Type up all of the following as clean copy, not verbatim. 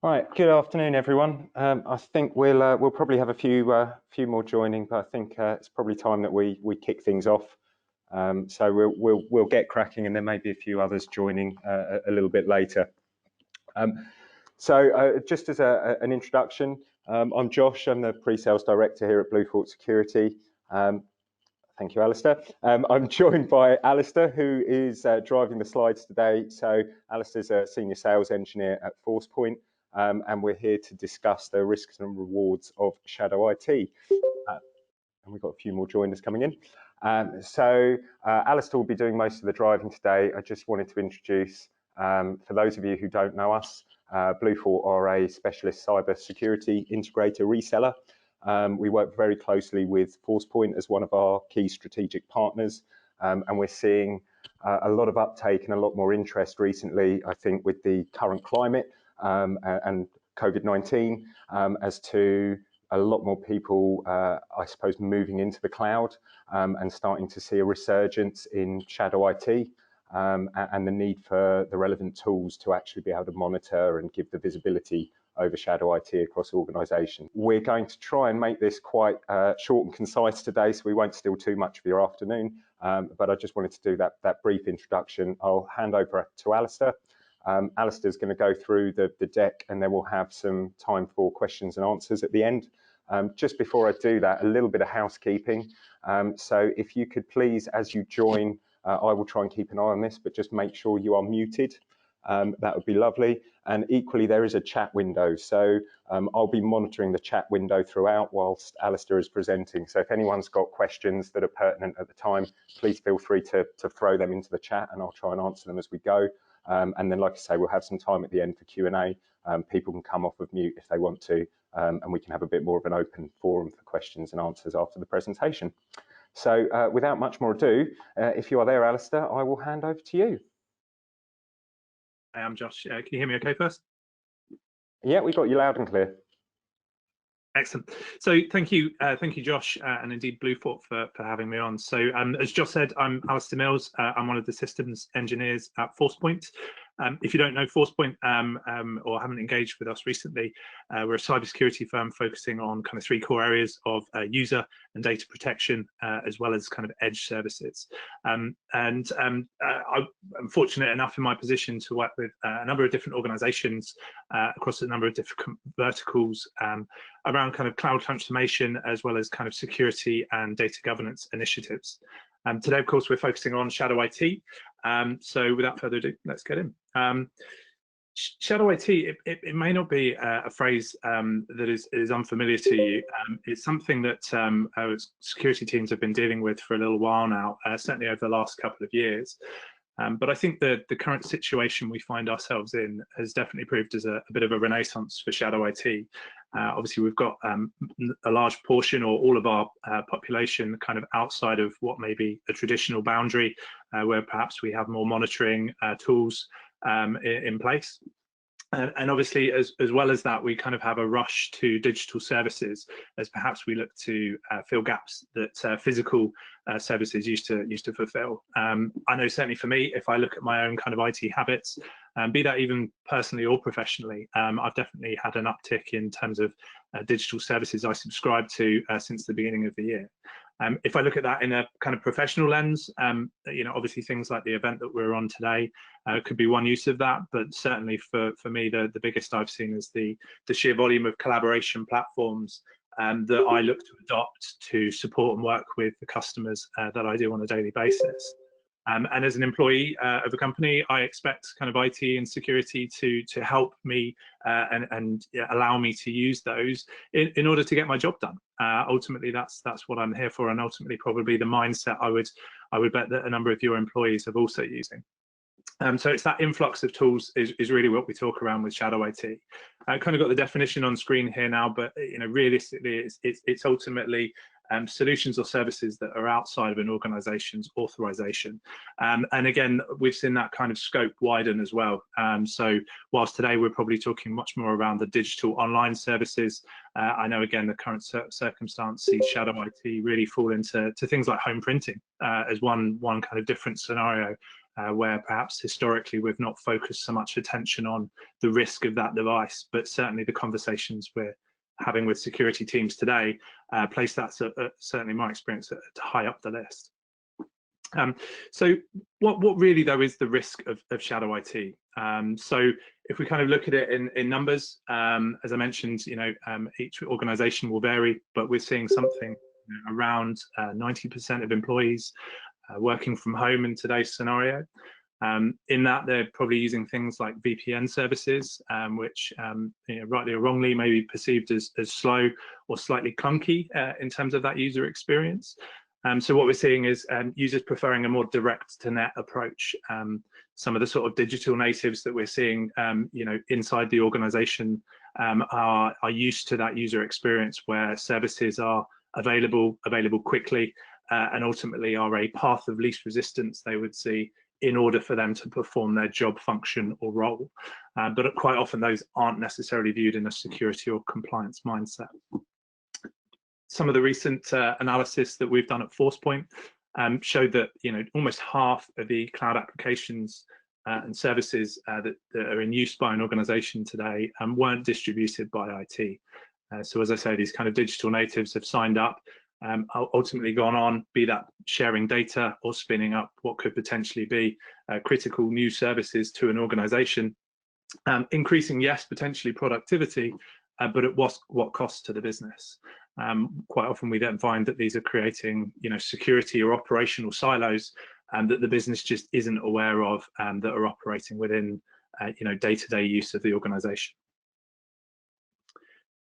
Right, good afternoon, everyone. I think we'll probably have a few more joining, but I think it's probably time that we kick things off. So we'll get cracking, and there may be a few others joining a little bit later. So just as an introduction, I'm Josh. I'm the pre-sales director here at Blue Security. Thank you, Alistair. I'm joined by Alistair, who is driving the slides today. So Alistair's a senior sales engineer at Forcepoint. And we're here to discuss the risks and rewards of shadow IT. And we've got a few more joiners coming in. So Alistair will be doing most of the driving today. I just wanted to introduce, for those of you who don't know us, Bluefort are a specialist cyber security integrator reseller. We work very closely with Forcepoint as one of our key strategic partners, and we're seeing a lot of uptake and a lot more interest recently, I think, with the current climate and COVID-19, as to a lot more people, I suppose, moving into the cloud and starting to see a resurgence in shadow IT and the need for the relevant tools to actually be able to monitor and give the visibility over shadow IT across organisations. We're going to try and make this quite short and concise today, so we won't steal too much of your afternoon, but I just wanted to do that brief introduction. I'll hand over to Alistair. Alistair's going to go through the deck, and then we'll have some time for questions and answers at the end. Just before I do that, a little bit of housekeeping. So if you could please, as you join, I will try and keep an eye on this, but just make sure you are muted. That would be lovely. And equally, there is a chat window. So I'll be monitoring the chat window throughout whilst Alistair is presenting. So if anyone's got questions that are pertinent at the time, please feel free to throw them into the chat, and I'll try and answer them as we go. And then, like I say, we'll have some time at the end for Q&A. People can come off of mute if they want to, and we can have a bit more of an open forum for questions and answers after the presentation. So without much more ado, if you are there, Alistair, I will hand over to you. Hi, I'm Josh. Can you hear me okay first? Yeah, we got you loud and clear. Excellent. So thank you, Josh, and indeed Bluefort for having me on. So as Josh said, I'm Alistair Mills. I'm one of the systems engineers at Forcepoint. If you don't know Forcepoint or haven't engaged with us recently, we're a cybersecurity firm focusing on kind of three core areas of user and data protection, as well as kind of edge services. I'm fortunate enough in my position to work with a number of different organizations across a number of different verticals around kind of cloud transformation, as well as kind of security and data governance initiatives. Today, of course, we're focusing on shadow IT. So without further ado, let's get in. Shadow IT, it may not be a phrase that is unfamiliar to you. It's something that our security teams have been dealing with for a little while now, certainly over the last couple of years. But I think that the current situation we find ourselves in has definitely proved as a bit of a renaissance for shadow IT. Obviously, we've got a large portion or all of our population kind of outside of what may be a traditional boundary, where perhaps we have more monitoring tools in place. And obviously, as well as that, we kind of have a rush to digital services as perhaps we look to fill gaps that physical services used to fulfill. I know certainly for me, if I look at my own kind of IT habits, be that even personally or professionally, I've definitely had an uptick in terms of digital services I subscribe to since the beginning of the year. If I look at that in a kind of professional lens, obviously things like the event that we're on today could be one use of that, but certainly for me, the biggest I've seen is the sheer volume of collaboration platforms that I look to adopt to support and work with the customers that I do on a daily basis. And as an employee of a company, I expect kind of IT and security to help me and allow me to use those in order to get my job done. Ultimately, that's what I'm here for, and ultimately probably the mindset I would bet that a number of your employees are also using. So it's that influx of tools is really what we talk around with shadow IT. I kind of got the definition on screen here now, but realistically, it's ultimately solutions or services that are outside of an organization's authorization. And again, we've seen that kind of scope widen as well. So whilst today we're probably talking much more around the digital online services, I know again the current circumstance sees shadow IT really fall into things like home printing as one kind of different scenario where perhaps historically we've not focused so much attention on the risk of that device, but certainly the conversations we're having with security teams today place that, certainly in my experience, high up the list. So what really though is the risk of shadow IT? So if we kind of look at it in numbers, as I mentioned, each organization will vary, but we're seeing something around 90% of employees working from home in today's scenario. In that, they're probably using things like VPN services, which rightly or wrongly may be perceived as slow or slightly clunky in terms of that user experience. So what we're seeing is users preferring a more direct to net approach. Some of the sort of digital natives that we're seeing, inside the organization are used to that user experience where services are available quickly, and ultimately are a path of least resistance they would see in order for them to perform their job function or role. But quite often those aren't necessarily viewed in a security or compliance mindset. Some of the recent analysis that we've done at Forcepoint showed that almost half of the cloud applications and services that are in use by an organization today weren't distributed by IT. So as I say, these kind of digital natives have signed up, ultimately gone on, be that sharing data or spinning up what could potentially be critical new services to an organization, increasing, yes, potentially productivity, but at what cost to the business? Quite often we then find that these are creating security or operational silos that the business just isn't aware of, that are operating within day-to-day use of the organization.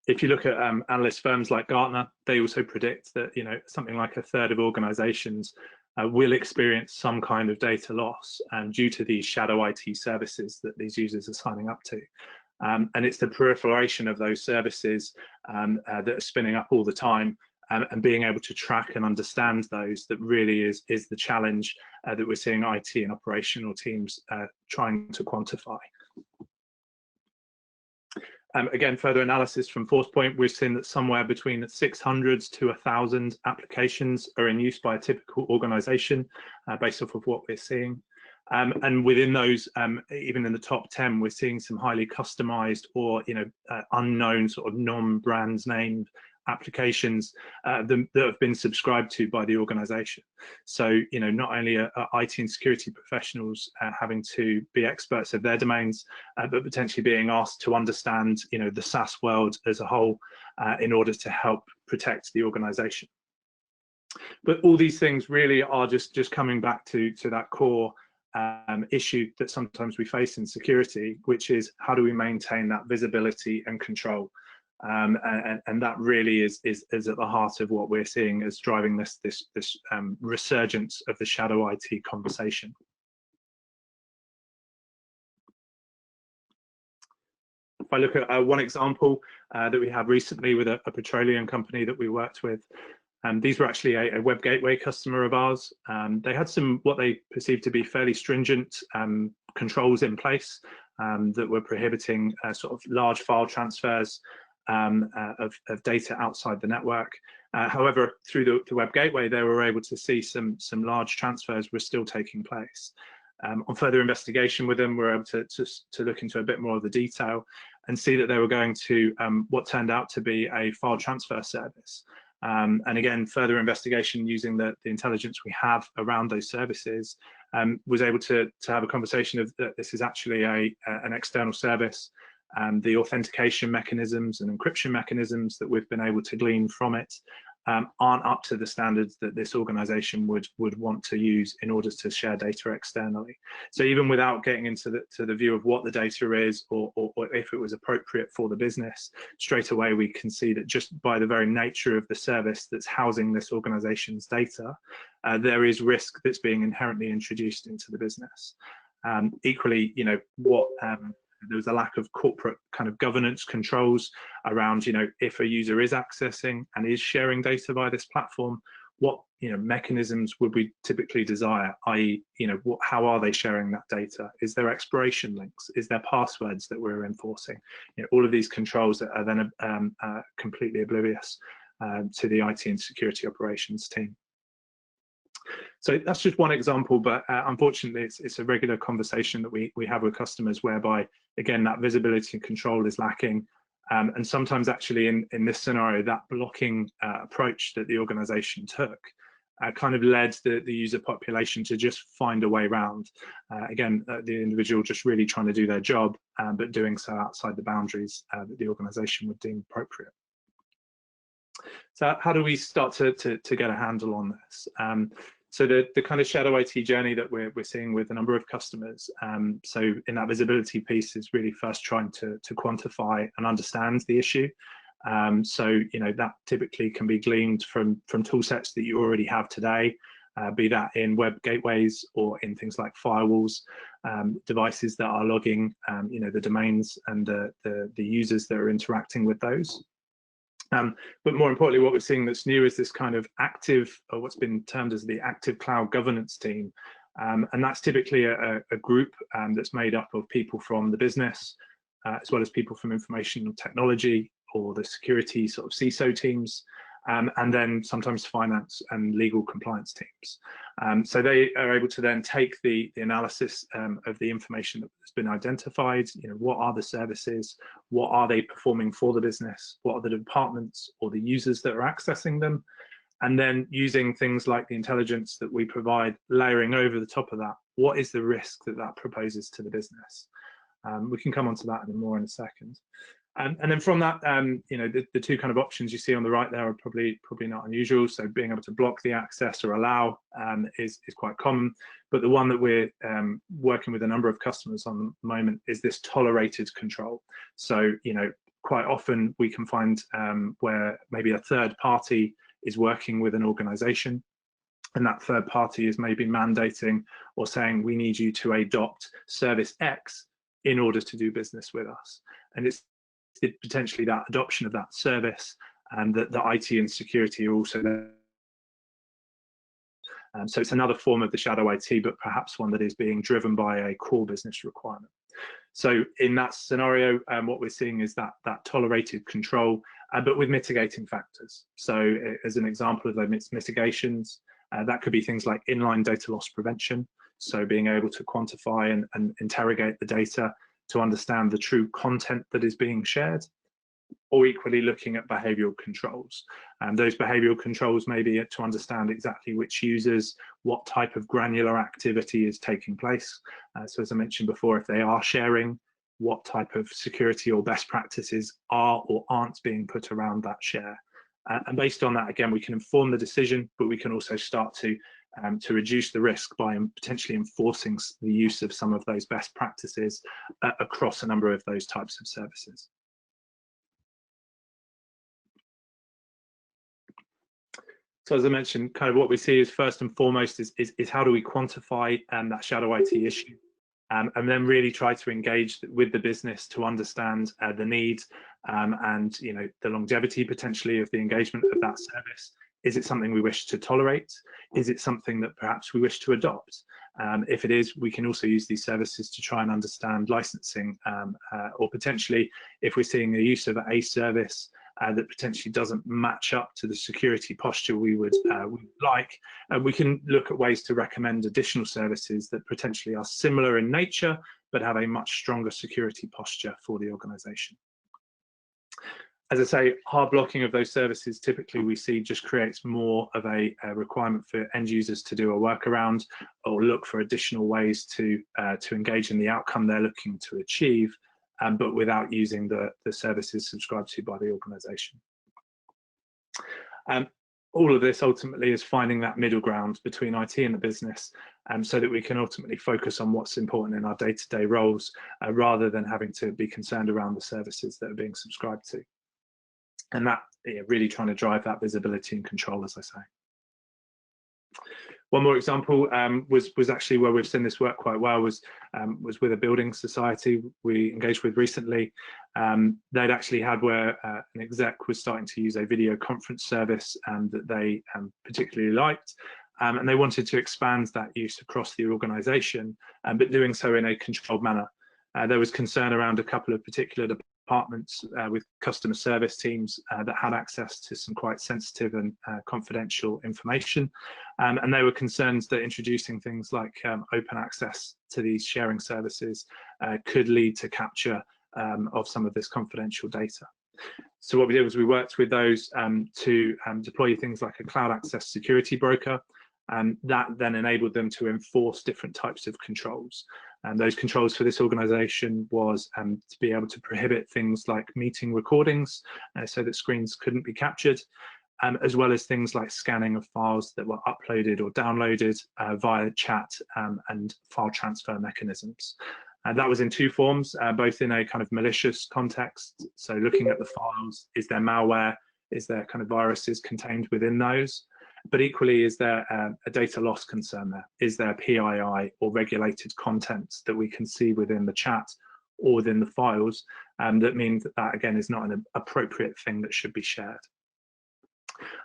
If you look at analyst firms like Gartner, they also predict that something like a third of organizations will experience some kind of data loss due to these shadow IT services that these users are signing up to. And it's the proliferation of those services that are spinning up all the time, and being able to track and understand those that really is the challenge that we're seeing IT and operational teams trying to quantify. Again, further analysis from Forcepoint, we've seen that somewhere between 600 to 1,000 applications are in use by a typical organization, based off of what we're seeing. And within those, even in the top 10, we're seeing some highly customized or unknown sort of non-brand named applications that have been subscribed to by the organization. So not only are IT and security professionals having to be experts of their domains, but potentially being asked to understand the SaaS world as a whole in order to help protect the organization. But all these things really are just coming back to that core issue that sometimes we face in security, which is how do we maintain that visibility and control? And that really is at the heart of what we're seeing as driving this resurgence of the shadow IT conversation. If I look at one example that we had recently with a petroleum company that we worked with, these were actually a web gateway customer of ours. They had some what they perceived to be fairly stringent controls in place that were prohibiting sort of large file transfers of data outside the network. However, through the web gateway, they were able to see some large transfers were still taking place. On further investigation with them, we were able to look into a bit more of the detail and see that they were going to what turned out to be a file transfer service. And again, further investigation using the intelligence we have around those services was able to have a conversation of that this is actually an external service. The authentication mechanisms and encryption mechanisms that we've been able to glean from it aren't up to the standards that this organization would want to use in order to share data externally. So even without getting into the view of what the data is or if it was appropriate for the business, straight away we can see that just by the very nature of the service that's housing this organization's data, there is risk that's being inherently introduced into the business. Equally, there was a lack of corporate kind of governance controls around, if a user is accessing and is sharing data via this platform, what mechanisms would we typically desire, i.e., how are they sharing that data? Is there expiration links? Is there passwords that we're enforcing? All of these controls that are then completely oblivious to the IT and security operations team. So that's just one example, but unfortunately, it's a regular conversation that we have with customers whereby, again, that visibility and control is lacking. And sometimes actually in this scenario, that blocking approach that the organization took kind of led the user population to just find a way around. Again, the individual just really trying to do their job, but doing so outside the boundaries that the organization would deem appropriate. So how do we start to get a handle on this? So the kind of shadow IT journey that we're seeing with a number of customers, so in that visibility piece is really first trying to quantify and understand the issue. So that typically can be gleaned from tool sets that you already have today, be that in web gateways or in things like firewalls, devices that are logging the domains and the users that are interacting with those. But more importantly, what we're seeing that's new is this kind of active, or what's been termed as the active cloud governance team. And that's typically a group that's made up of people from the business, as well as people from information technology or the security sort of CISO teams, and then sometimes finance and legal compliance teams. So they are able to then take the analysis of the information that's been identified. What are the services? What are they performing for the business? What are the departments or the users that are accessing them? And then using things like the intelligence that we provide, layering over the top of that, what is the risk that proposes to the business? We can come on to that more in a second. And then from that, the two kind of options you see on the right there are probably not unusual. So being able to block the access or allow is quite common. But the one that we're working with a number of customers on the moment is this tolerated control. So quite often we can find where maybe a third party is working with an organization, and that third party is maybe mandating or saying, we need you to adopt service X in order to do business with us. And it's potentially that adoption of that service and that the IT and security are also there. So it's another form of the shadow IT, but perhaps one that is being driven by a core business requirement. So in that scenario, what we're seeing is that tolerated control, but with mitigating factors. So as an example of those mitigations, that could be things like inline data loss prevention. So being able to quantify and interrogate the data to understand the true content that is being shared, or equally looking at behavioral controls. And those behavioral controls may be to understand exactly which users, what type of granular activity is taking place. So as I mentioned before, if they are sharing, what type of security or best practices are or aren't being put around that share. And based on that, again, we can inform the decision, but we can also start to reduce the risk by potentially enforcing the use of some of those best practices across a number of those types of services. So as I mentioned, kind of what we see is first and foremost is how do we quantify that shadow IT issue, and then really try to engage with the business to understand the needs and the longevity potentially of the engagement of that service. Is it something we wish to tolerate? Is it something that perhaps we wish to adopt? If it is, we can also use these services to try and understand licensing, or potentially if we're seeing the use of a service that potentially doesn't match up to the security posture we would like, we can look at ways to recommend additional services that potentially are similar in nature, but have a much stronger security posture for the organization. As I say, hard blocking of those services typically we see just creates more of a requirement for end users to do a workaround or look for additional ways to engage in the outcome they're looking to achieve, but without using the services subscribed to by the organization. All of this ultimately is finding that middle ground between IT and the business, so that we can ultimately focus on what's important in our day-to-day roles, rather than having to be concerned around the services that are being subscribed to. And that really trying to drive that visibility and control, as I say. One more example was actually where we've seen this work quite well was with a building society we engaged with recently. They'd actually had where an exec was starting to use a video conference service that they particularly liked, and they wanted to expand that use across the organization, but doing so in a controlled manner. There was concern around a couple of particular departments with customer service teams that had access to some quite sensitive and confidential information, and there were concerns that introducing things like open access to these sharing services could lead to capture of some of this confidential data. So what we did was we worked with those to deploy things like a cloud access security broker, and that then enabled them to enforce different types of controls. And those controls for this organization was to be able to prohibit things like meeting recordings so that screens couldn't be captured, as well as things like scanning of files that were uploaded or downloaded via chat and file transfer mechanisms. And that was in two forms, both in a kind of malicious context, so looking at the files, is there malware, is there kind of viruses contained within those? But equally, is there a data loss concern there? Is there PII or regulated content that we can see within the chat or within the files? That means that that, again, is not an appropriate thing that should be shared.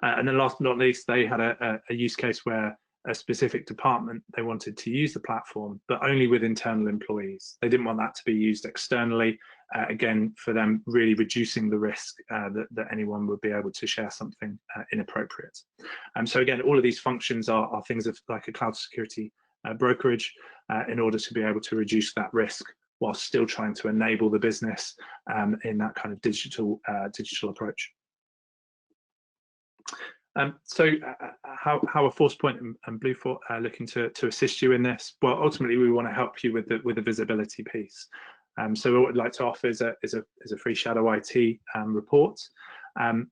And then last but not least, they had a use case where a specific department, they wanted to use the platform, but only with internal employees. They didn't want that to be used externally, again, for them really reducing the risk that anyone would be able to share something inappropriate. So again, all of these functions are things of like a cloud security brokerage in order to be able to reduce that risk while still trying to enable the business in that kind of digital approach. So how are Forcepoint and Blue looking to assist you in this? Well, ultimately, we want to help you with the visibility piece. So what we'd like to offer is a free Shadow IT report.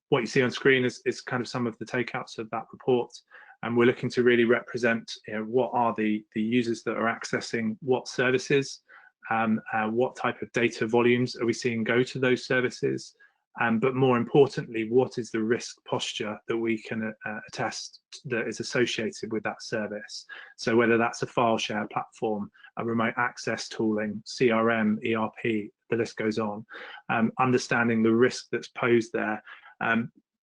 What you see on screen is kind of some of the takeouts of that report. And we're looking to really represent, what are the users that are accessing what services, what type of data volumes are we seeing go to those services, but more importantly, what is the risk posture that we can attest that is associated with that service? So whether that's a file share platform, a remote access tooling, CRM, ERP, the list goes on, understanding the risk that's posed there,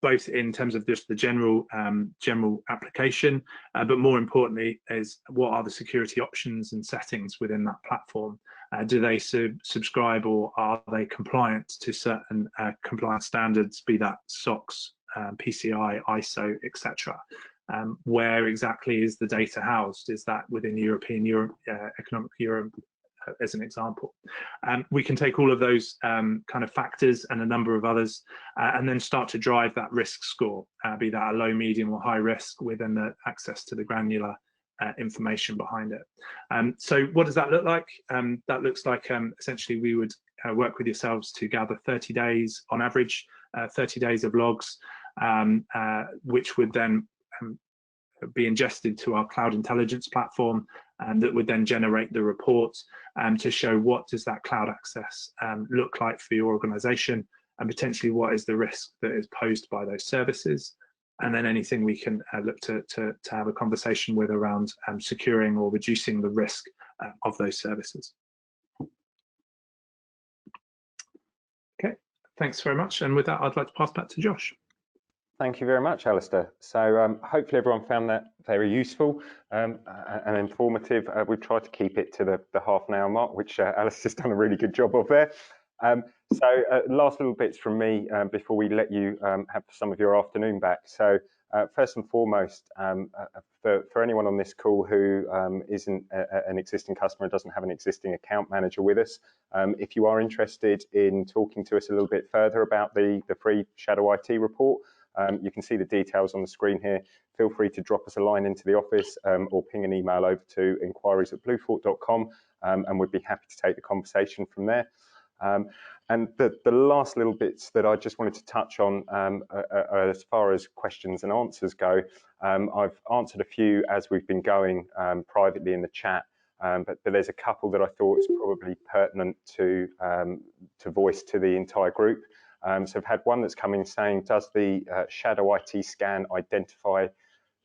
both in terms of just the general application, but more importantly is what are the security options and settings within that platform? Do they subscribe or are they compliant to certain compliance standards, be that SOX, PCI, ISO, etc.? Where exactly is the data housed? Is that within Economic Europe, as an example? We can take all of those kind of factors and a number of others and then start to drive that risk score, be that a low, medium or high risk within the access to the granular information behind it. So what does that look like? That looks like essentially we would work with yourselves to gather 30 days on average, 30 days of logs, which would then be ingested to our cloud intelligence platform, and that would then generate the report to show what does that cloud access look like for your organization, and potentially what is the risk that is posed by those services, and then anything we can look to have a conversation with around securing or reducing the risk of those services. Okay, thanks very much. And with that, I'd like to pass back to Josh. Thank you very much, Alistair. So hopefully everyone found that very useful and informative. We've tried to keep it to the half an hour mark, which Alistair's done a really good job of there. So last little bits from me before we let you have some of your afternoon back. So first and foremost, for anyone on this call who isn't an existing customer and doesn't have an existing account manager with us, if you are interested in talking to us a little bit further about the free Shadow IT report, you can see the details on the screen here. Feel free to drop us a line into the office or ping an email over to inquiries@bluefort.com, and we'd be happy to take the conversation from there. And the last little bits that I just wanted to touch on as far as questions and answers go, I've answered a few as we've been going privately in the chat, but there's a couple that I thought was probably pertinent to voice to the entire group. So I've had one that's come in saying, does the Shadow IT scan identify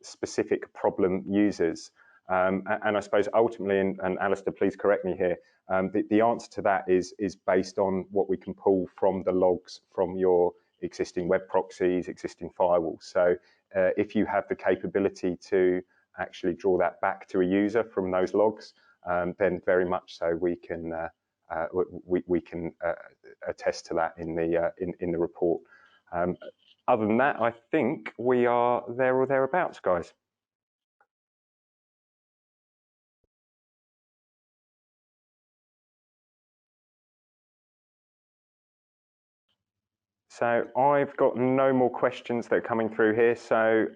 specific problem users? And I suppose ultimately, and Alistair, please correct me here, the answer to that is based on what we can pull from the logs from your existing web proxies, existing firewalls. So if you have the capability to actually draw that back to a user from those logs, then very much so we can we can attest to that in the report. Other than that, I think we are there or thereabouts, guys. So I've got no more questions that are coming through here. So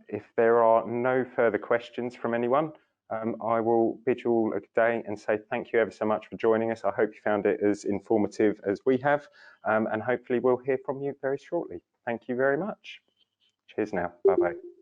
if there are no further questions from anyone, I will bid you all a good day and say thank you ever so much for joining us. I hope you found it as informative as we have, and hopefully we'll hear from you very shortly. Thank you very much. Cheers now. Bye-bye.